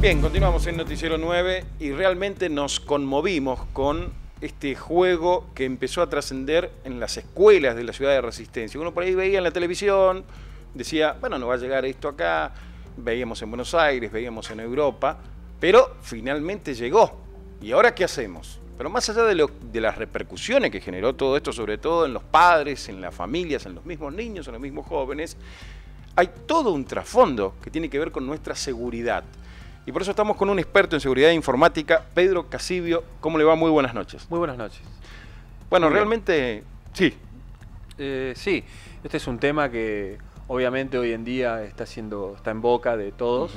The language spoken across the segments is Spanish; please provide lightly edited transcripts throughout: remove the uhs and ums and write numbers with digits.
Bien, continuamos en Noticiero 9 y realmente nos conmovimos con este juego que empezó a trascender en las escuelas de la ciudad de Resistencia. Uno por ahí veía en la televisión, decía, bueno, no va a llegar esto acá, veíamos en Buenos Aires, veíamos en Europa, pero finalmente llegó. ¿Y ahora qué hacemos? Pero más allá de las repercusiones que generó todo esto, sobre todo en los padres, en las familias, en los mismos niños, en los mismos jóvenes, hay todo un trasfondo que tiene que ver con nuestra seguridad. Y por eso estamos con un experto en seguridad informática, Pedro Casibio. ¿Cómo le va? Muy buenas noches. Muy buenas noches. Bueno, realmente, sí. Sí, este es un tema que obviamente hoy en día está en boca de todos,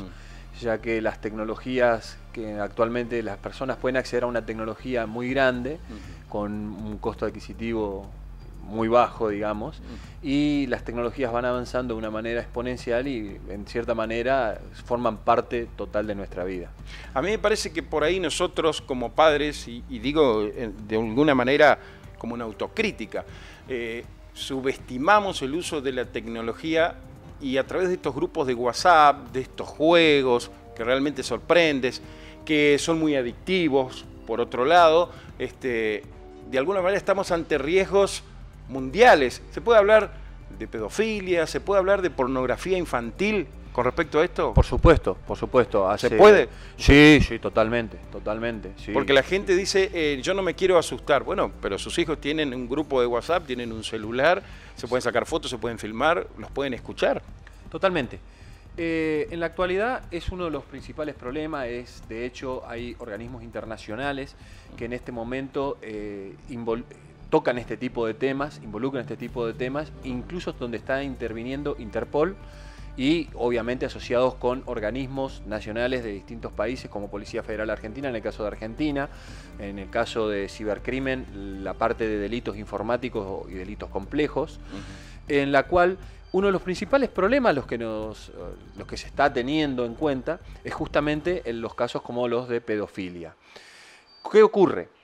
ya que las tecnologías que actualmente las personas pueden acceder a una tecnología muy grande, con un costo adquisitivo muy bajo, digamos, y las tecnologías van avanzando de una manera exponencial y en cierta manera forman parte total de nuestra vida. A mí me parece que por ahí nosotros como padres, y digo de alguna manera como una autocrítica, subestimamos el uso de la tecnología y a través de estos grupos de WhatsApp, de estos juegos que realmente sorprendes, que son muy adictivos, por otro lado, de alguna manera estamos ante riesgos mundiales. ¿Se puede hablar de pedofilia? ¿Se puede hablar de pornografía infantil con respecto a esto? Por supuesto, por supuesto. ¿Se puede? Sí, sí, totalmente, totalmente. Sí. Porque la gente dice, yo no me quiero asustar. Bueno, pero sus hijos tienen un grupo de WhatsApp, tienen un celular, se pueden sacar fotos, se pueden filmar, los pueden escuchar. Totalmente. En la actualidad es uno de los principales problemas, de hecho hay organismos internacionales que en este momento tocan este tipo de temas, involucran este tipo de temas, incluso donde está interviniendo Interpol y obviamente asociados con organismos nacionales de distintos países como Policía Federal Argentina, en el caso de Argentina, en el caso de cibercrimen, la parte de delitos informáticos y delitos complejos, en la cual uno de los principales problemas los que se está teniendo en cuenta es justamente en los casos como los de pedofilia. ¿Qué ocurre?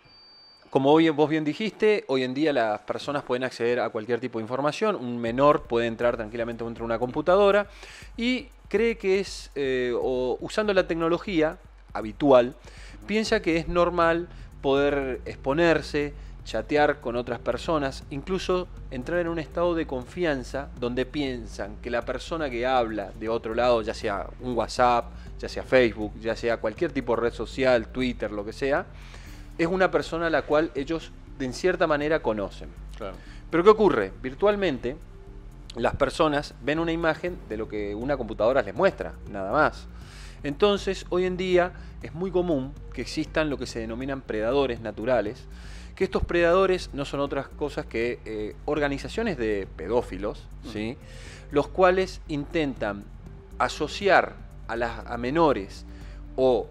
Como vos bien dijiste, hoy en día las personas pueden acceder a cualquier tipo de información. Un menor puede entrar tranquilamente dentro de una computadora y cree que es, usando la tecnología habitual, piensa que es normal poder exponerse, chatear con otras personas, incluso entrar en un estado de confianza donde piensan que la persona que habla de otro lado, ya sea un WhatsApp, ya sea Facebook, ya sea cualquier tipo de red social, Twitter, lo que sea, es una persona a la cual ellos de cierta manera conocen. Claro. Pero ¿qué ocurre? Virtualmente las personas ven una imagen de lo que una computadora les muestra, nada más. Entonces hoy en día es muy común que existan lo que se denominan predadores naturales, que estos predadores no son otras cosas que organizaciones de pedófilos, ¿sí? Los cuales intentan asociar a menores o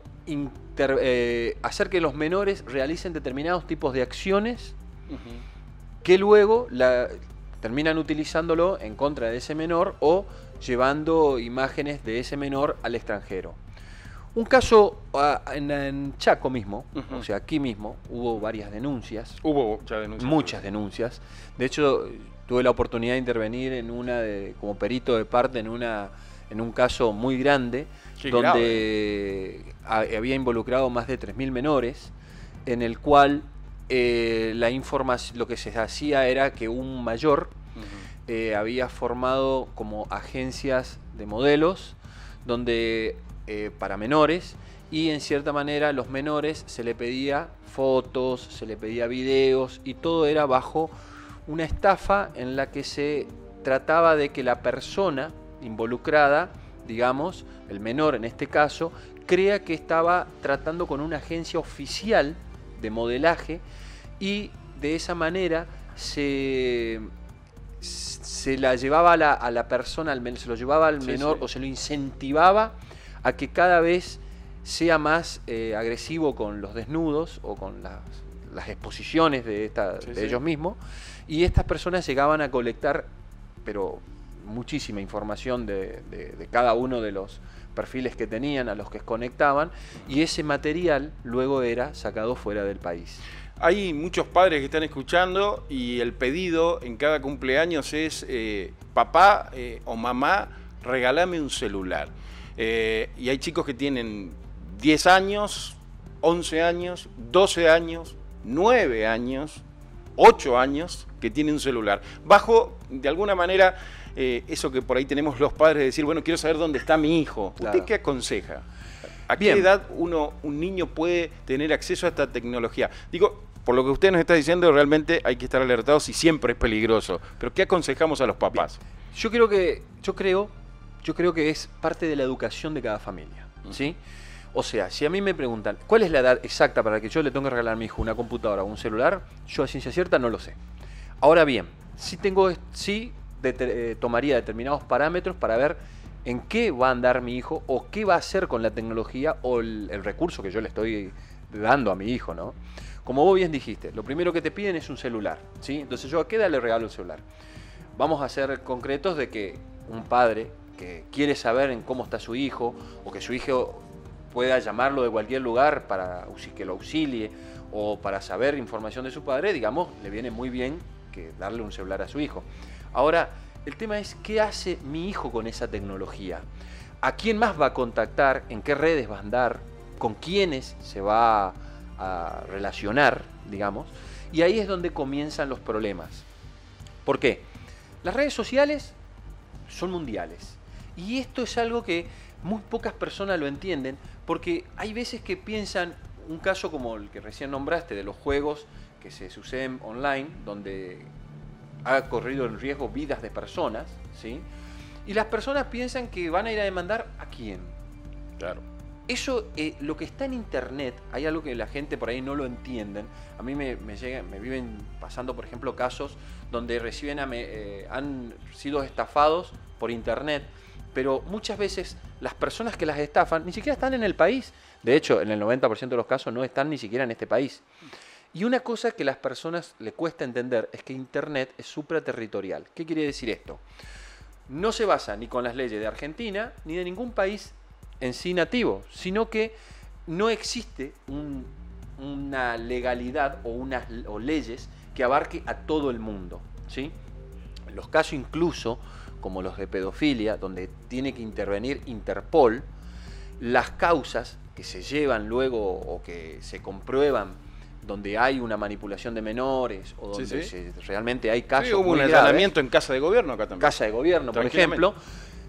hacer que los menores realicen determinados tipos de acciones que luego terminan utilizándolo en contra de ese menor o llevando imágenes de ese menor al extranjero. Un caso en Chaco mismo, o sea, aquí mismo, hubo varias denuncias. Hubo ya denuncias. Muchas denuncias. De hecho, tuve la oportunidad de intervenir como perito de parte en un caso muy grande, donde había involucrado más de 3.000 menores, en el cual la información, lo que se hacía era que un mayor había formado como agencias de modelos, donde para menores, y en cierta manera a los menores se le pedía fotos, se le pedía videos, y todo era bajo una estafa en la que se trataba de que la persona involucrada, digamos, el menor en este caso, crea que estaba tratando con una agencia oficial de modelaje y de esa manera se la llevaba a la persona, se lo llevaba al menor, o se lo incentivaba a que cada vez sea más agresivo con los desnudos o con las exposiciones de ellos mismos, y estas personas llegaban a colectar, pero muchísima información de cada uno de los perfiles que tenían, a los que conectaban, y ese material luego era sacado fuera del país. Hay muchos padres que están escuchando y el pedido en cada cumpleaños es papá o mamá, regálame un celular. Y hay chicos que tienen 10 años, 11 años, 12 años, 9 años, 8 años que tiene un celular. Bajo, de alguna manera, eso que por ahí tenemos los padres de decir, bueno, quiero saber dónde está mi hijo. Claro. ¿Usted qué aconseja? ¿A qué edad un niño puede tener acceso a esta tecnología? Digo, por lo que usted nos está diciendo, realmente hay que estar alertados y siempre es peligroso. Pero ¿qué aconsejamos a los papás? Yo creo que es parte de la educación de cada familia, ¿sí? O sea, si a mí me preguntan, ¿cuál es la edad exacta para que yo le tenga que regalar a mi hijo una computadora o un celular? Yo a ciencia cierta no lo sé. Ahora bien, tomaría determinados parámetros para ver en qué va a andar mi hijo o qué va a hacer con la tecnología o el recurso que yo le estoy dando a mi hijo, ¿no? Como vos bien dijiste, lo primero que te piden es un celular, ¿sí? Entonces yo a qué edad le regalo el celular. Vamos a ser concretos de que un padre que quiere saber en cómo está su hijo o que su hijo pueda llamarlo de cualquier lugar para que lo auxilie o para saber información de su padre, digamos, le viene muy bien que darle un celular a su hijo. Ahora, el tema es qué hace mi hijo con esa tecnología. ¿A quién más va a contactar? ¿En qué redes va a andar? ¿Con quiénes se va a relacionar, digamos? Y ahí es donde comienzan los problemas. ¿Por qué? Las redes sociales son mundiales. Y esto es algo que muy pocas personas lo entienden, porque hay veces que piensan, un caso como el que recién nombraste, de los juegos que se suceden online, donde ha corrido en riesgo vidas de personas, ¿sí? Y las personas piensan que van a ir a demandar ¿a quién? Claro. Eso, lo que está en internet, hay algo que la gente por ahí no lo entienden. A mí me viven pasando, por ejemplo, casos donde han sido estafados por internet, pero muchas veces las personas que las estafan ni siquiera están en el país. De hecho, en el 90% de los casos no están ni siquiera en este país. Y una cosa que a las personas le cuesta entender es que internet es supraterritorial. ¿Qué quiere decir esto? No se basa ni con las leyes de Argentina ni de ningún país en sí nativo, sino que no existe una legalidad o leyes que abarque a todo el mundo, ¿sí? Los casos incluso, como los de pedofilia, donde tiene que intervenir Interpol, las causas que se llevan luego o que se comprueban donde hay una manipulación de menores o donde realmente hay casos. Sí, hubo un allanamiento en Casa de Gobierno acá también. Casa de Gobierno, por ejemplo.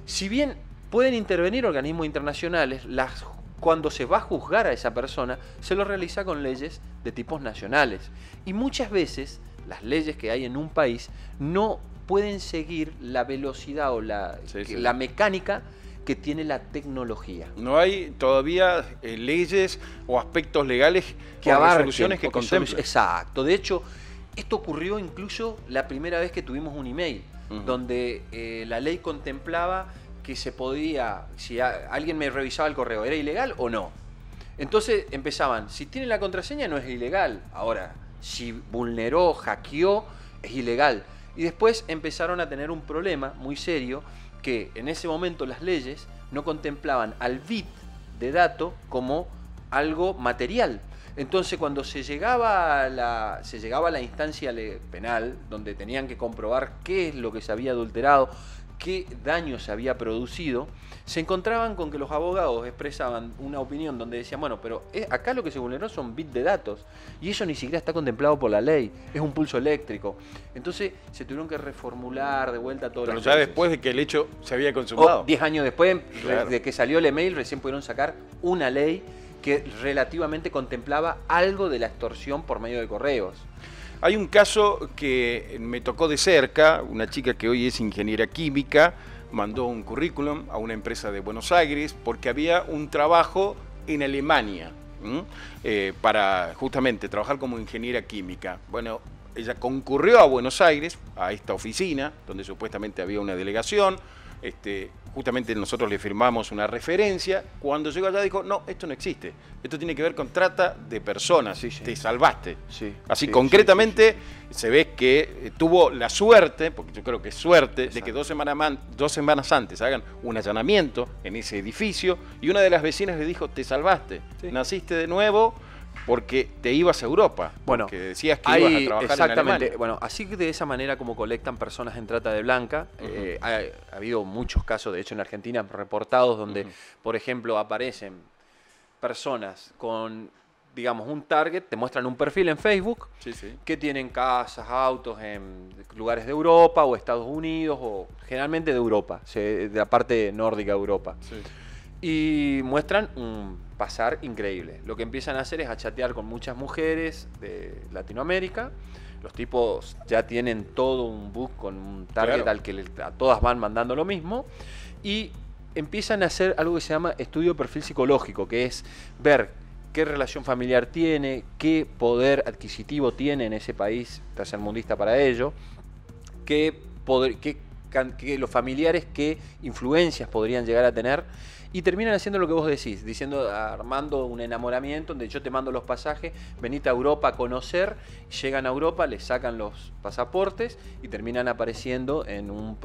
Si bien pueden intervenir organismos internacionales, cuando se va a juzgar a esa persona, se lo realiza con leyes de tipos nacionales. Y muchas veces las leyes que hay en un país no pueden seguir la velocidad o la mecánica que tiene la tecnología. No hay todavía leyes o aspectos legales que abarquen, resoluciones que contemplen. Exacto. De hecho, esto ocurrió incluso la primera vez que tuvimos un email, donde la ley contemplaba que se podía, si alguien me revisaba el correo, ¿era ilegal o no? Entonces empezaban, si tiene la contraseña no es ilegal. Ahora, si vulneró, hackeó, es ilegal. Y después empezaron a tener un problema muy serio, que en ese momento las leyes no contemplaban al bit de dato como algo material. Entonces cuando se llegaba a la instancia penal, donde tenían que comprobar qué es lo que se había adulterado, qué daño se había producido, se encontraban con que los abogados expresaban una opinión donde decían, bueno, pero acá lo que se vulneró son bits de datos y eso ni siquiera está contemplado por la ley, es un pulso eléctrico. Entonces se tuvieron que reformular de vuelta todo. Pero ya después de que el hecho se había consumado. 10 años después de que salió el email, recién pudieron sacar una ley que relativamente contemplaba algo de la extorsión por medio de correos. Hay un caso que me tocó de cerca, una chica que hoy es ingeniera química, mandó un currículum a una empresa de Buenos Aires porque había un trabajo en Alemania para justamente trabajar como ingeniera química. Bueno, ella concurrió a Buenos Aires, a esta oficina, donde supuestamente había una delegación. Justamente nosotros le firmamos una referencia. Cuando llegó allá dijo, no, esto no existe. Esto tiene que ver con trata de personas. Te salvaste. Así concretamente se ve que tuvo la suerte, porque yo creo que es suerte, de que 2 semanas antes hagan un allanamiento en ese edificio y una de las vecinas le dijo, te salvaste, naciste de nuevo porque te ibas a Europa, bueno, porque decías que ibas a trabajar exactamente, en Alemania. Bueno, así que de esa manera como colectan personas en trata de blanca, ha habido muchos casos, de hecho en Argentina, reportados donde, por ejemplo, aparecen personas con, digamos, un target, te muestran un perfil en Facebook Sí. que tienen casas, autos en lugares de Europa o Estados Unidos, o generalmente de Europa, de la parte nórdica de Europa. Sí. Y muestran un pasar increíble. Lo que empiezan a hacer es a chatear con muchas mujeres de Latinoamérica. Los tipos ya tienen todo un book con un target, Claro, al que a todas van mandando lo mismo. Y empiezan a hacer algo que se llama estudio de perfil psicológico, que es ver qué relación familiar tiene, qué poder adquisitivo tiene en ese país tercermundista para ello, qué los familiares, qué influencias podrían llegar a tener. Y terminan haciendo lo que vos decís, armando un enamoramiento donde yo te mando los pasajes, venite a Europa a conocer, llegan a Europa, les sacan los pasaportes y terminan apareciendo en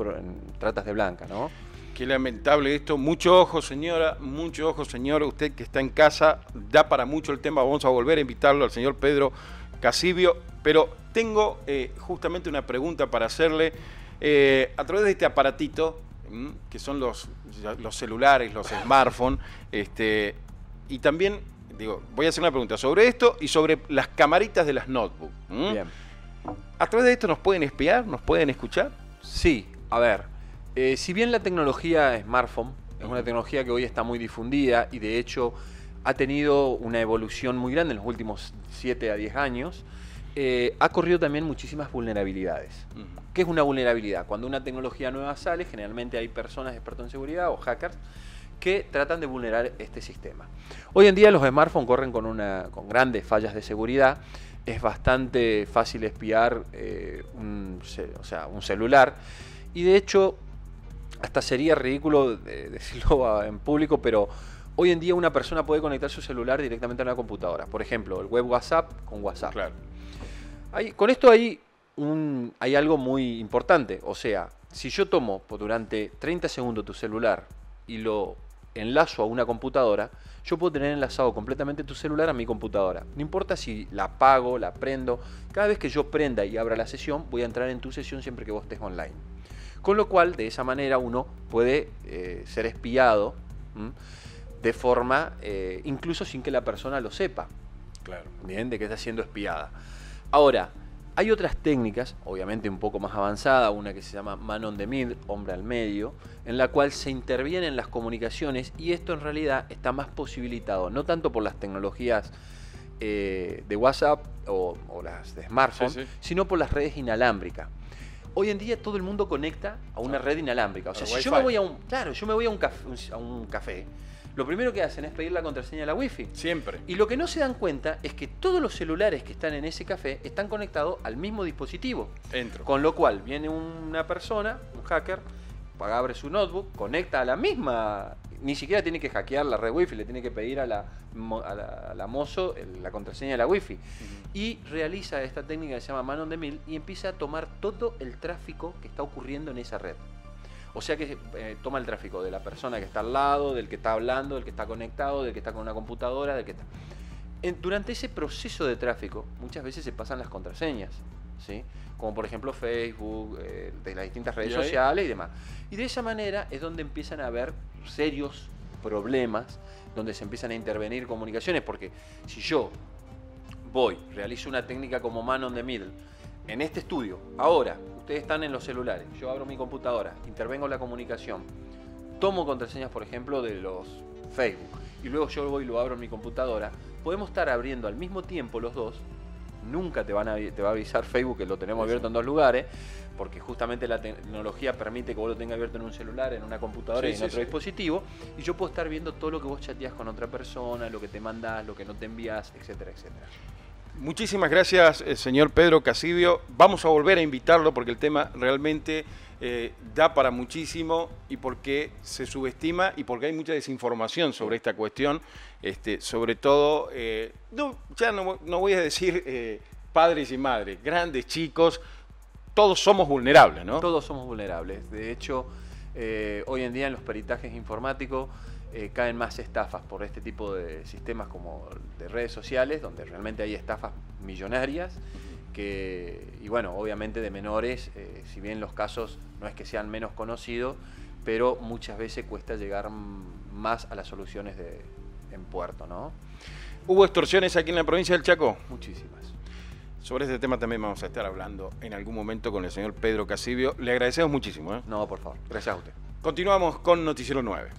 tratas de blanca, ¿no? Qué lamentable esto. Mucho ojo, señora, mucho ojo, señor. Usted que está en casa, da para mucho el tema. Vamos a volver a invitarlo al señor Pedro Casibio. Pero tengo justamente una pregunta para hacerle. A través de este aparatito, que son los celulares, los smartphones, y también, voy a hacer una pregunta sobre esto y sobre las camaritas de las notebooks. Bien. ¿A través de esto nos pueden espiar? ¿Nos pueden escuchar? Sí, a ver, si bien la tecnología smartphone es una tecnología que hoy está muy difundida y de hecho ha tenido una evolución muy grande en los últimos 7 a 10 años, ha corrido también muchísimas vulnerabilidades. ¿Qué es una vulnerabilidad? Cuando una tecnología nueva sale, generalmente hay personas expertos en seguridad o hackers que tratan de vulnerar este sistema. Hoy en día los smartphones corren con grandes fallas de seguridad. Es bastante fácil espiar un celular y de hecho hasta sería ridículo decirlo en público, pero hoy en día una persona puede conectar su celular directamente a una computadora. Por ejemplo, el web WhatsApp con WhatsApp. Claro. Con esto hay algo muy importante. O sea, si yo tomo durante 30 segundos tu celular y lo enlazo a una computadora, yo puedo tener enlazado completamente tu celular a mi computadora. No importa si la apago, la prendo. Cada vez que yo prenda y abra la sesión, voy a entrar en tu sesión siempre que vos estés online. Con lo cual, de esa manera uno puede ser espiado de forma, incluso sin que la persona lo sepa. Claro. Bien, de que está siendo espiada. Ahora, hay otras técnicas, obviamente un poco más avanzadas, una que se llama man on the middle, hombre al medio, en la cual se intervienen las comunicaciones y esto en realidad está más posibilitado, no tanto por las tecnologías de WhatsApp o las de smartphone, sino por las redes inalámbricas. Hoy en día todo el mundo conecta a una red inalámbrica. O sea, si yo me voy a un café, lo primero que hacen es pedir la contraseña de la Wi-Fi. Siempre. Y lo que no se dan cuenta es que todos los celulares que están en ese café están conectados al mismo dispositivo. Entro. Con lo cual viene una persona, un hacker, abre su notebook, conecta a la misma, ni siquiera tiene que hackear la red Wi-Fi, le tiene que pedir a la mozo la contraseña de la Wi-Fi. Y realiza esta técnica que se llama man on the middle y empieza a tomar todo el tráfico que está ocurriendo en esa red. O sea que toma el tráfico de la persona que está al lado, del que está hablando, del que está conectado, del que está con una computadora, del que está... Durante ese proceso de tráfico, muchas veces se pasan las contraseñas, ¿sí? Como por ejemplo Facebook, de las distintas redes sociales y demás. Y de esa manera es donde empiezan a haber serios problemas, donde se empiezan a intervenir comunicaciones, porque si yo realizo una técnica como man on the middle, en este estudio, ahora, ustedes están en los celulares, yo abro mi computadora, intervengo en la comunicación, tomo contraseñas, por ejemplo, de los Facebook, y luego yo voy y lo abro en mi computadora, podemos estar abriendo al mismo tiempo los dos, nunca te va a avisar Facebook que lo tenemos abierto en dos lugares, porque justamente la tecnología permite que vos lo tengas abierto en un celular, en una computadora y en otro dispositivo, y yo puedo estar viendo todo lo que vos chateás con otra persona, lo que te mandás, lo que no te envías, etcétera, etcétera. Muchísimas gracias, señor Pedro Casibio. Vamos a volver a invitarlo porque el tema realmente da para muchísimo y porque se subestima y porque hay mucha desinformación sobre esta cuestión. Sobre todo, no voy a decir padres y madres, grandes, chicos, todos somos vulnerables, ¿no? Todos somos vulnerables. De hecho, hoy en día en los peritajes informáticos caen más estafas por este tipo de sistemas como de redes sociales, donde realmente hay estafas millonarias, y bueno, obviamente de menores, si bien los casos no es que sean menos conocidos, pero muchas veces cuesta llegar más a las soluciones en puerto, ¿no? ¿Hubo extorsiones aquí en la provincia del Chaco? Muchísimas. Sobre este tema también vamos a estar hablando en algún momento con el señor Pedro Casibio. Le agradecemos muchísimo. No, por favor. Gracias a usted. Continuamos con Noticiero 9.